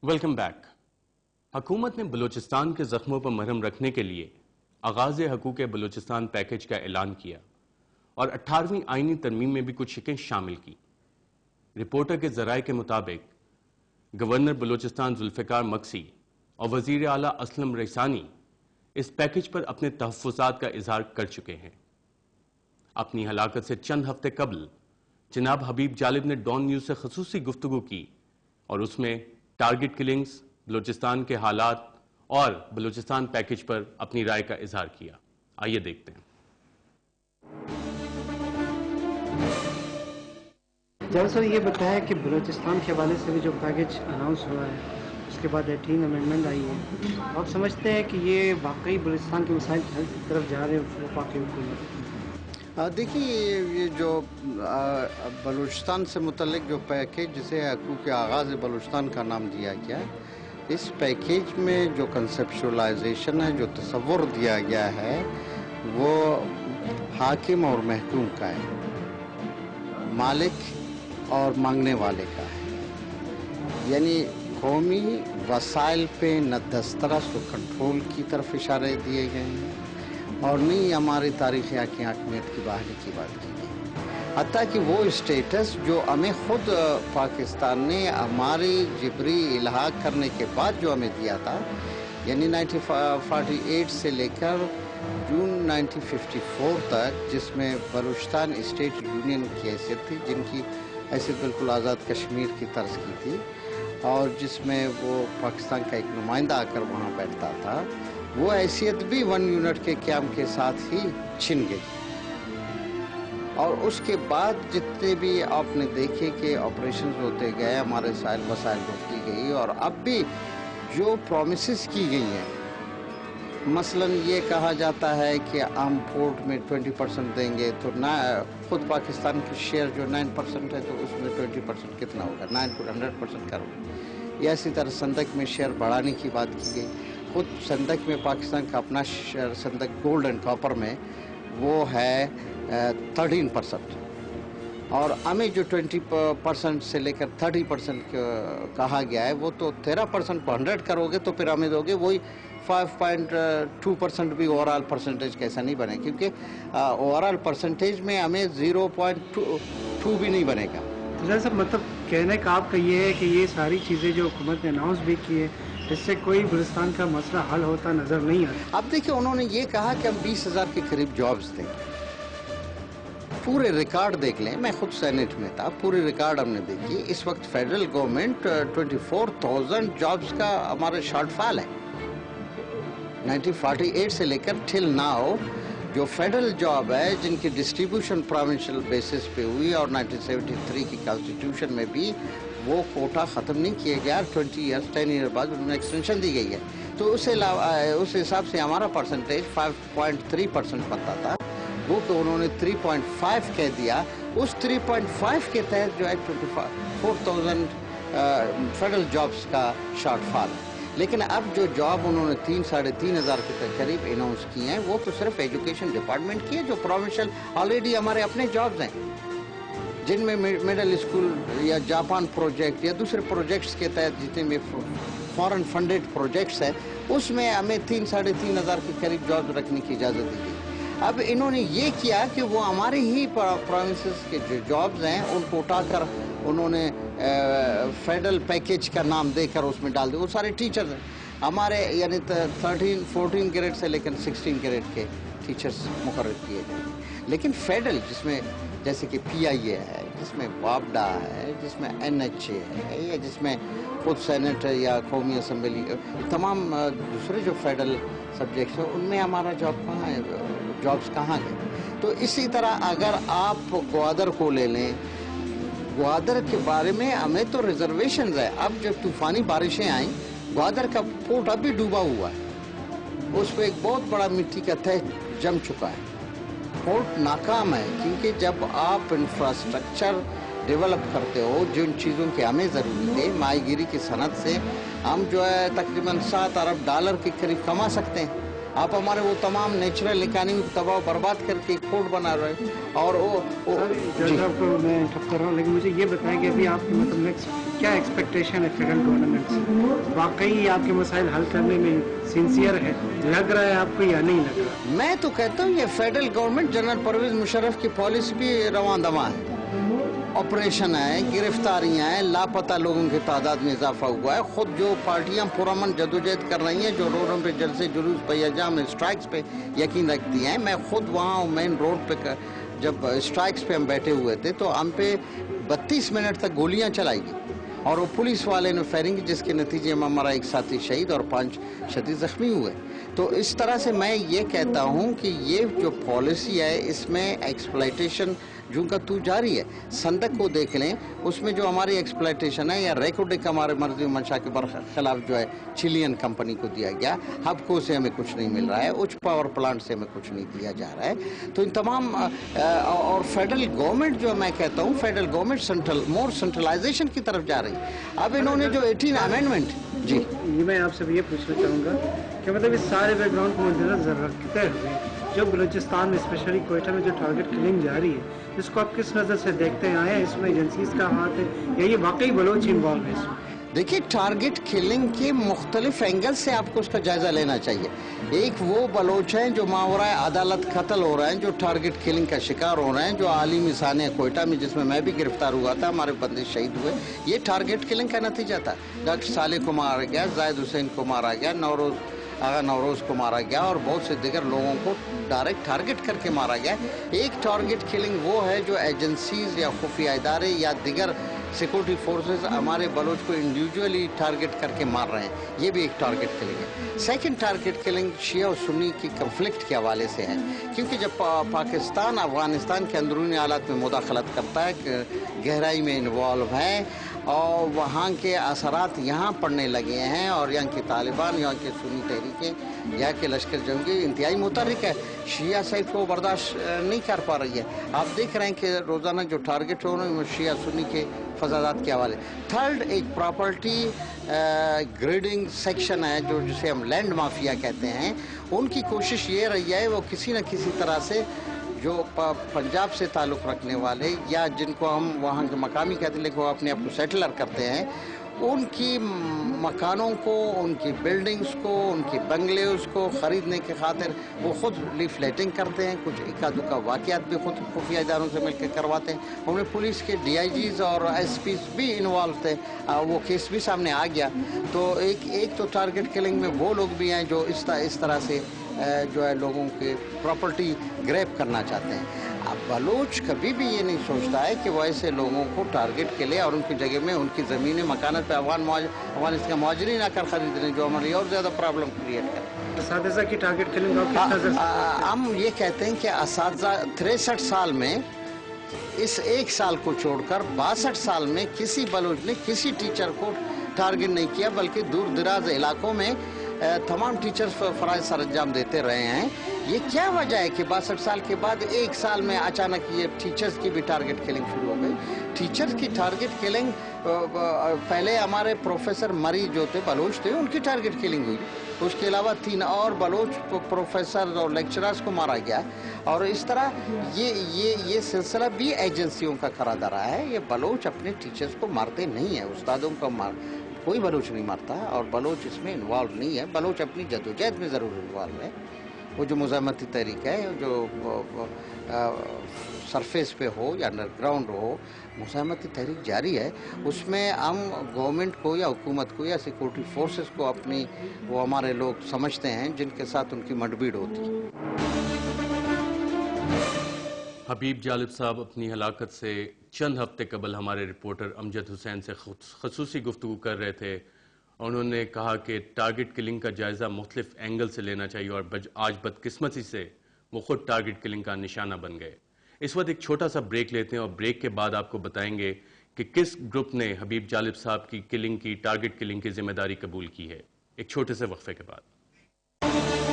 Welcome back. حکومت نے بلوچستان کے زخموں پر مرہم رکھنے کے لیے آغاز حقوق بلوچستان پیکج کا اعلان کیا اور 18ویں آئینی ترمیم میں بھی کچھ شقیں شامل کی۔ رپورٹر کے ذرائع کے مطابق گورنر بلوچستان ذوالفقار مکسی اور وزیر اعلیٰ اسلم رئیسانی اس پیکج پر اپنے تحفظات کا اظہار کر چکے ہیں۔ اپنی ہلاکت سے چند ہفتے قبل جناب حبیب جالب نے ڈان نیوز سے خصوصی گفتگو کی اور اس میں ٹارگٹ کلنگز، بلوچستان کے حالات اور بلوچستان پیکج پر اپنی رائے کا اظہار کیا۔ آئیے دیکھتے ہیں۔ جنرل صاحب یہ بتایا کہ بلوچستان کے حوالے سے بھی جو پیکج اناؤنس ہوا ہے اس کے بعد 18 امینڈمنٹ آئی ہے، آپ سمجھتے ہیں کہ یہ واقعی بلوچستان کے مسائل کی حل کی طرف جا رہے ہیں وفاقی حکومت؟ دیکھیے یہ جو بلوچستان سے متعلق جو پیکیج جسے حقوق آغاز بلوچستان کا نام دیا گیا، اس پیکیج میں جو کنسیپچولائزیشن ہے، جو تصور دیا گیا ہے، وہ حاکم اور محکوم کا ہے، مالک اور مانگنے والے کا ہے۔ یعنی قومی وسائل پہ نہ دسترس و کنٹرول کی طرف اشارے دیے گئے ہیں اور نہیں ہماری تاریخی حاکمیت کی بحالی کی بات کی گئی۔ حتیٰ کہ وہ اسٹیٹس جو ہمیں خود پاکستان نے ہماری جبری الحاق کرنے کے بعد جو ہمیں دیا تھا، یعنی 1948 سے لے کر جون 1954 تک، جس میں بلوچستان اسٹیٹ یونین کی حیثیت تھی، جن کی حیثیت بالکل آزاد کشمیر کی طرز کی تھی، اور جس میں وہ پاکستان کا ایک نمائندہ آ کر وہاں بیٹھتا تھا، وہ حیثیت بھی 1 یونٹ کے قیام کے ساتھ ہی چھن گئی۔ اور اس کے بعد جتنے بھی آپ نے دیکھے کہ آپریشنز ہوتے گئے، ہمارے وسائل ڈھوتی گئی، اور اب بھی جو پرومسز کی گئی ہیں، مثلا یہ کہا جاتا ہے کہ ہم پورٹ میں 20% دیں گے، تو خود پاکستان کی شیئر جو 9% ہے، تو اس میں 20% کتنا ہوگا؟ 9 کو 100% کرو۔ یا اسی طرح سندک میں شیئر بڑھانے کی بات کی گئی، خود سندک میں پاکستان کا اپنا شیئر سندک گولڈ اینڈ کاپر میں وہ ہے 13%، اور ہمیں جو 20% سے لے کر 30% کہا گیا ہے، وہ تو 13% کو 100 کرو گے تو پھر ہمیں دو گے وہی 5.2% بھی اوور آل پرسنٹیج کیسا نہیں بنے، کیونکہ اوور آل پرسنٹیج میں ہمیں 0.2 بھی نہیں بنے گا۔ جنرل صاحب مطلب کہنے کا آپ کا یہ ہے کہ یہ ساری چیزیں جو حکومت نے اناؤنس بھی کی ہے، اس سے کوئی بلوچستان کا مسئلہ حل ہوتا نظر نہیں آتا؟ اب دیکھیں، انہوں نے یہ کہا کہ ہم 20,000 کے قریب جابز دیں گے۔ پورے ریکارڈ دیکھ لیں، میں خود سینٹ میں تھا، پورے ریکارڈ ہم نے دیکھی، اس وقت فیڈرل گورنمنٹ 24,000 جابز کا ہمارا شارٹ فال ہے۔ 1948 سے لے کر ٹل ناؤ جو فیڈرل جاب ہے، جن کی ڈسٹریبیوشن پروونشل بیسس پہ ہوئی، اور 1973 کی کانسٹیٹیوشن میں بھی وہ کوٹا ختم نہیں کیے گیا، 10 ایئر بعد انہوں نے ایکسٹینشن دی گئی ہے، تو اس حساب سے ہمارا پرسنٹیج 5.3% بنتا تھا، وہ کہ انہوں نے 3.5 کہہ دیا۔ اس 3.5 کے تحت جو ہے 24,000 فیڈرل جابز کا شارٹ فال ہے۔ لیکن اب جو جاب انہوں نے 3,500 کے قریب اناؤنس کیے ہیں، وہ تو صرف ایجوکیشن ڈپارٹمنٹ کی ہے، جو پروونشل آلریڈی ہمارے اپنے جابز ہیں، جن میں مڈل اسکول یا جاپان پروجیکٹ یا دوسرے پروجیکٹس کے تحت جتنے بھی فورن فنڈڈ پروجیکٹس ہیں، اس میں ہمیں 3,500 کے قریب جابز رکھنے کی اجازت دی گئی۔ اب انہوں نے یہ کیا کہ وہ ہمارے ہی پروونسز کے جو جابز ہیں ان کو اٹھا کر انہوں نے فیڈرل پیکیج کا نام دے کر اس میں ڈال دیا۔ وہ سارے ٹیچرز ہیں ہمارے، یعنی 14 گریڈ سے لے کر 16 گریڈ کے ٹیچرز مقرر کیے گئے، لیکن فیڈرل جس میں جیسے کہ PIA ہے، جس میں WAPDA ہے، جس میں NHA ہے، یا جس میں خود سینٹ یا قومی اسمبلی، تمام دوسرے جو فیڈرل سبجیکٹس ہیں، ان میں ہمارا جاب کہاں ہے، جابز کہاں گئے؟ تو اسی طرح اگر آپ گوادر کو لے لیں، گوادر کے بارے میں ہمیں تو ریزرویشنز ہے۔ اب جب طوفانی بارشیں آئیں، گوادر کا پورٹ اب بھی ڈوبا ہوا ہے، اس پہ ایک بہت بڑا مٹی کا تہ جم چکا ہے، پورٹ ناکام ہے، کیونکہ جب آپ انفراسٹرکچر ڈیولپ کرتے ہو، جن چیزوں کی ہمیں ضرورت ہے، ماہی گیری کی صنعت سے ہم جو ہے تقریباً $7 ارب کے قریب کما سکتے ہیں، आप हमारे वो तमाम नेचुरल इकानमी को तबाह बर्बाद करके एक फोर्ट बना रहे हैं। और जज साहब को मैं इंटरप्ट कर रहा हूँ, लेकिन मुझे ये बताएं कि अभी आपके मतलब नेक्स्ट क्या एक्सपेक्टेशन है फेडरल गवर्नमेंट से? वाकई आपके मसाइल हल करने में सिंसियर है, लग रहा है आपको या नहीं लग रहा? मैं तो कहता हूँ ये federal government general Pervez Musharraf की पॉलिसी भी रवां दमा है। ऑपरेशन है, गिरफ्तारियां हैं, लापता लोगों की तादाद में इजाफा हुआ है। खुद जो पार्टियां पुरअमन जदोजहद कर रही हैं, जो रोडों पे जलसे जुलूस पहियाजाम स्ट्राइक्स पे यकीन रखती हैं, मैं खुद वहाँ मेन रोड पे जब स्ट्राइक्स पे हम बैठे हुए थे तो हम पे 32 मिनट तक गोलियां चलाई गई और वो पुलिस वाले ने फायरिंग, जिसके नतीजे में हमारा एक साथी शहीद और 5 शदीद जख्मी हुए। तो इस तरह से मैं ये कहता हूँ कि ये जो पॉलिसी है इसमें एक्सप्लॉयटेशन जो का तू जारी है। संदक को देख लें, उसमें जो हमारी एक्सप्लॉयटेशन है, या रेकोडिक हमारे मर्जी मंशा के खिलाफ जो है चिलियन कंपनी को दिया गया, हबको से हमें कुछ नहीं मिल रहा है, उच्च पावर प्लांट से हमें कुछ नहीं दिया जा रहा है। तो इन तमाम और फेडरल गवर्नमेंट जो मैं कहता हूँ, फेडरल गवर्नमेंट मोर सेंट्रलाइजेशन की तरफ जा रही है। अब इन्होंने जो 18 अमेंडमेंट, जी ये मैं आपसे ये पूछना चाहूँगा कि मतलब इस सारे बैकग्राउंड को मद्देनजर रखते हुए जो बलूचिस्तान में स्पेशली कोयटा में जो टारगेट किलिंग जारी है, इसको आप किस नज़र से देखते हैं? आए इसमें एजेंसीज का हाथ है या ये वाकई बलोच इन्वॉल्व है इसमें? देखिए, टारगेट किलिंग के मुख्तलिफ एंगल से आपको उसका जायजा लेना चाहिए। एक वो बलोच हैं जो मावराए अदालत कत्ल हो रहे हैं, जो टारगेट किलिंग का शिकार हो रहे हैं, जो आलिम सानिया कोयटा में जिसमें मैं भी गिरफ्तार हुआ था, हमारे बंदे शहीद हुए, ये टारगेट किलिंग का नतीजा था। डॉक्टर साले को मारा गया, जायद हुसैन को मारा गया, आगा नौरोज को मारा गया और बहुत से दिगर लोगों को डायरेक्ट टारगेट करके मारा गया। एक टारगेट किलिंग वो है जो एजेंसीज या खुफिया इदारे या दिगर सिक्योरिटी फोर्सेस हमारे बलोच को इंडिविजुअली टारगेट करके मार रहे हैं, ये भी एक टारगेट किलिंग है। सेकंड टारगेट किलिंग शिया और सुन्नी की कंफ्लिक्ट के हवाले से है, क्योंकि जब पाकिस्तान अफगानिस्तान के अंदरूनी हालात में मुदाखलत करता है, गहराई में इन्वॉल्व है और वहाँ के असरात यहाँ पड़ने लगे हैं और यहाँ के तालिबान, यहाँ के सुन्नी तहरीकें, यहाँ के लश्कर जंगी इंतहाई मुतहर्रिक है, शिया साइड को बर्दाश्त नहीं कर पा रही है। आप देख रहे हैं कि रोज़ाना जो टारगेट हो रहे हैं वो शिया सुन्नी के फसादात के हवाले। थर्ड, एक प्रॉपर्टी ग्रेडिंग सेक्शन है जो जिसे हम लैंड माफिया कहते हैं, उनकी कोशिश ये रही है वो किसी न किसी तरह से जो पंजाब से ताल्लुक़ रखने वाले या जिनको हम वहाँ के मकामी कहते हैं लेकिन वो अपने आप को सेटलर करते हैं, उनकी मकानों को, उनकी बिल्डिंग्स को, उनकी बंगलेस को ख़रीदने के खातिर वो ख़ुद लीफलेटिंग करते हैं। कुछ इक्का दुक्का वाक़यात भी ख़ुद खुफिया इदारों से मिलकर करवाते हैं। उनमें पुलिस के DIGs और SPs भी इन्वॉल्व थे, वो केस भी सामने आ गया। तो एक तो टारगेट किलिंग में वो लोग भी हैं जो इस तरह से जो है लोगों के प्रॉपर्टी ग्रैब करना चाहते हैं। अब बलोच कभी भी ये नहीं सोचता है कि वो ऐसे लोगों को टारगेट के लिए और उनकी जगह में उनकी ज़मीनें मकानत पे अफगानिस्तान मुहाजिरीन आकर खरीद रहे, जो हमारे और ज़्यादा प्रॉब्लम क्रिएट करें। असातिज़ा की टारगेट किलिंग आप किस नज़र से? हम ये कहते हैं कि असातिज़ा 63 साल में इस एक साल को छोड़कर 62 साल में किसी बलोच ने किसी टीचर को टारगेट नहीं किया, बल्कि दूर दराज इलाकों में तमाम टीचर्स फ़राइज़ सर अंजाम देते रहे हैं। ये क्या वजह है कि 62 साल के बाद एक साल में अचानक ये टीचर्स की भी टारगेट किलिंग शुरू हो गई? टीचर्स की टारगेट किलिंग पहले हमारे प्रोफेसर मरी जो थे बलोच थे, उनकी टारगेट किलिंग हुई। उसके अलावा 3 और बलोच प्रोफेसर और लेक्चरर्स को मारा गया। और इस तरह ये सिलसिला भी एजेंसियों का करा जा रहा है। ये बलोच अपने टीचर्स को मारते नहीं है, उस्तादों को कोई बलोच नहीं मारता और बलोच इसमें इन्वॉल्व नहीं है। बलोच अपनी जदोजहद में ज़रूर इन्वॉल्व है। वो जो मुज़ाहमती तहरीक है, जो सरफेस पे हो या अंडरग्राउंड हो, मुज़ाहमती तहरीक जारी है। उसमें हम गवर्नमेंट को या हुकूमत को या सिक्योरिटी फोर्सेस को अपनी वो हमारे लोग समझते हैं जिनके साथ उनकी मडबीड़ होती है। हबीब जालिब साहब अपनी हलाकत से चंद हफ्ते कबल हमारे रिपोर्टर अमजद हुसैन से खसूसी गुफ्तगू कर रहे थे। उन्होंने कहा कि टारगेट किलिंग का जायज़ा मुख्तलिफ एंगल से लेना चाहिए और आज बदकिस्मती से वो खुद टारगेट किलिंग का निशाना बन गए। इस वक्त एक छोटा सा ब्रेक लेते हैं और ब्रेक के बाद आपको बताएंगे कि किस ग्रुप ने हबीब जालिब साहब की किलिंग की, टारगेट किलिंग की जिम्मेदारी कबूल की है। एक छोटे से वक्फे के बाद।